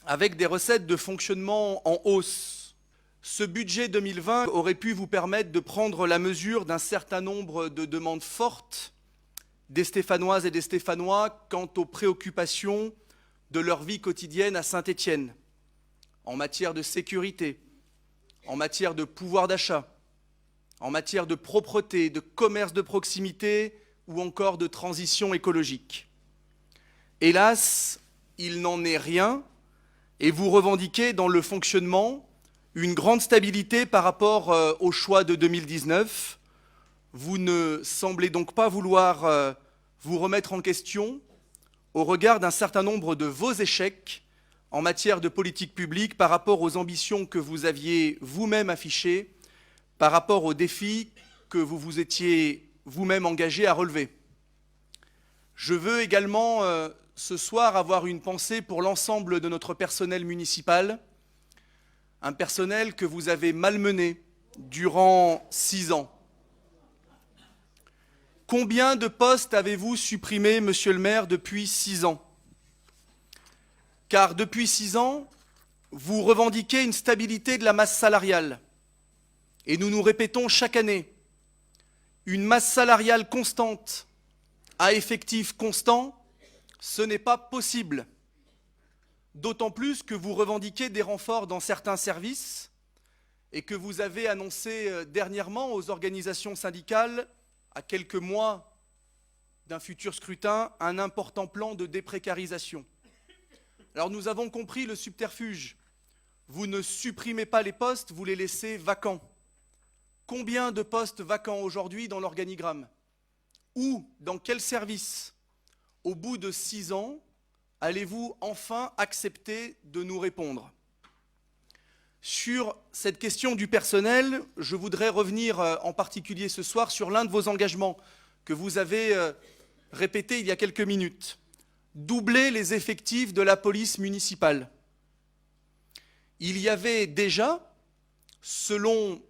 avec des recettes de fonctionnement en hausse. Ce budget 2020 aurait pu vous permettre de prendre la mesure d'un certain nombre de demandes fortes des Stéphanoises et des Stéphanois quant aux préoccupations de leur vie quotidienne à Saint-Étienne, en matière de sécurité, en matière de pouvoir d'achat, en matière de propreté, de commerce de proximité ou encore de transition écologique. Hélas, il n'en est rien et vous revendiquez dans le fonctionnement une grande stabilité par rapport au choix de 2019. Vous ne semblez donc pas vouloir vous remettre en question au regard d'un certain nombre de vos échecs en matière de politique publique par rapport aux ambitions que vous aviez vous-même affichées, par rapport aux défis que vous vous étiez vous-même engagé à relever. Je veux également ce soir avoir une pensée pour l'ensemble de notre personnel municipal, un personnel que vous avez malmené durant 6 ans. Combien de postes avez-vous supprimés, monsieur le maire, depuis 6 ans? Car depuis 6 ans, vous revendiquez une stabilité de la masse salariale. Et nous nous répétons chaque année, une masse salariale constante à effectif constant, ce n'est pas possible. D'autant plus que vous revendiquez des renforts dans certains services et que vous avez annoncé dernièrement aux organisations syndicales, à quelques mois d'un futur scrutin, un important plan de déprécarisation. Alors nous avons compris le subterfuge. Vous ne supprimez pas les postes, vous les laissez vacants. Combien de postes vacants aujourd'hui dans l'organigramme? Où, dans quel service, au bout de 6 ans, allez-vous enfin accepter de nous répondre? Sur cette question du personnel, je voudrais revenir en particulier ce soir sur l'un de vos engagements que vous avez répété il y a quelques minutes. Doubler les effectifs de la police municipale. Il y avait déjà, selon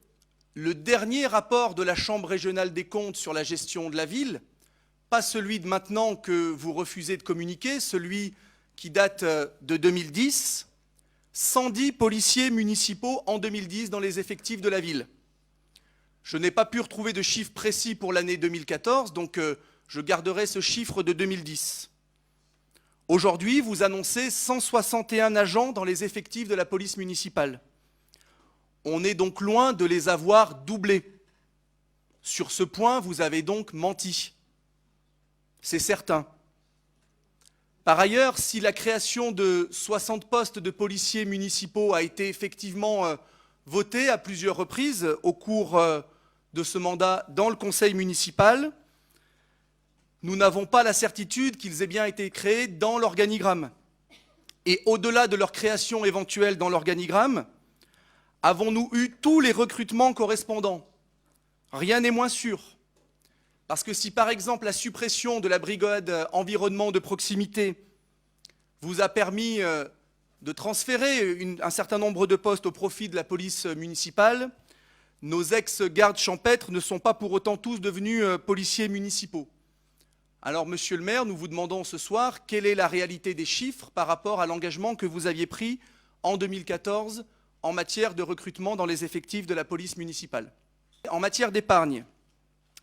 le dernier rapport de la Chambre régionale des comptes sur la gestion de la ville, pas celui de maintenant que vous refusez de communiquer, celui qui date de 2010, 110 policiers municipaux en 2010 dans les effectifs de la ville. Je n'ai pas pu retrouver de chiffre précis pour l'année 2014, donc je garderai ce chiffre de 2010. Aujourd'hui, vous annoncez 161 agents dans les effectifs de la police municipale. On est donc loin de les avoir doublés. Sur ce point, vous avez donc menti. C'est certain. Par ailleurs, si la création de 60 postes de policiers municipaux a été effectivement votée à plusieurs reprises au cours de ce mandat dans le conseil municipal, nous n'avons pas la certitude qu'ils aient bien été créés dans l'organigramme. Et au-delà de leur création éventuelle dans l'organigramme, avons-nous eu tous les recrutements correspondants? Rien n'est moins sûr. Parce que si par exemple la suppression de la brigade environnement de proximité vous a permis de transférer un certain nombre de postes au profit de la police municipale, nos ex-gardes champêtres ne sont pas pour autant tous devenus policiers municipaux. Alors, monsieur le maire, nous vous demandons ce soir quelle est la réalité des chiffres par rapport à l'engagement que vous aviez pris en 2014 en matière de recrutement dans les effectifs de la police municipale. En matière d'épargne,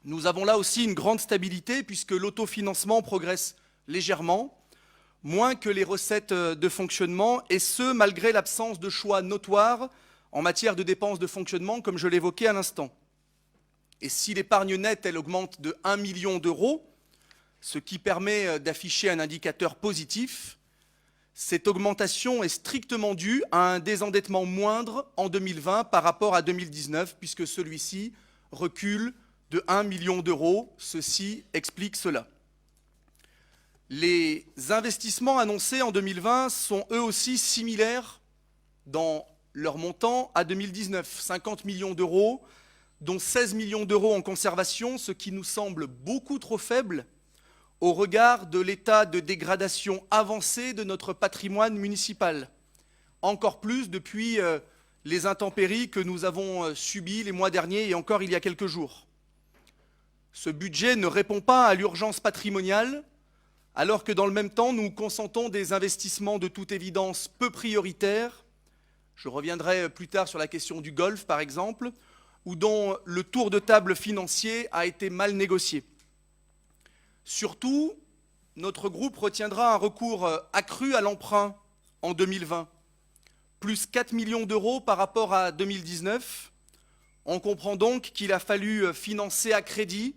nous avons là aussi une grande stabilité puisque l'autofinancement progresse légèrement, moins que les recettes de fonctionnement, et ce, malgré l'absence de choix notoires en matière de dépenses de fonctionnement, comme je l'évoquais à l'instant. Et si l'épargne nette, elle augmente de 1 million d'euros, ce qui permet d'afficher un indicateur positif, cette augmentation est strictement due à un désendettement moindre en 2020 par rapport à 2019, puisque celui-ci recule de 1 million d'euros. Ceci explique cela. Les investissements annoncés en 2020 sont eux aussi similaires dans leur montant à 2019, 50 millions d'euros, dont 16 millions d'euros en conservation, ce qui nous semble beaucoup trop faible au regard de l'état de dégradation avancé de notre patrimoine municipal, encore plus depuis les intempéries que nous avons subies les mois derniers et encore il y a quelques jours. Ce budget ne répond pas à l'urgence patrimoniale, alors que dans le même temps, nous consentons des investissements de toute évidence peu prioritaires. Je reviendrai plus tard sur la question du golf, par exemple, ou dont le tour de table financier a été mal négocié. Surtout, notre groupe retiendra un recours accru à l'emprunt en 2020, plus 4 millions d'euros par rapport à 2019. On comprend donc qu'il a fallu financer à crédit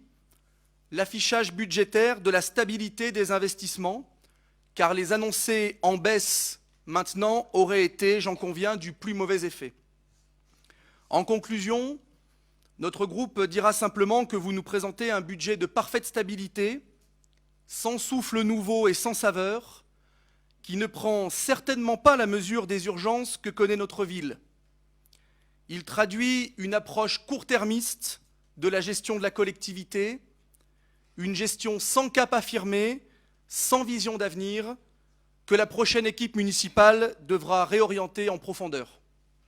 l'affichage budgétaire de la stabilité des investissements, car les annoncer en baisse maintenant auraient été, j'en conviens, du plus mauvais effet. En conclusion, notre groupe dira simplement que vous nous présentez un budget de parfaite stabilité, sans souffle nouveau et sans saveur, qui ne prend certainement pas la mesure des urgences que connaît notre ville. Il traduit une approche court-termiste de la gestion de la collectivité, une gestion sans cap affirmé, sans vision d'avenir, que la prochaine équipe municipale devra réorienter en profondeur.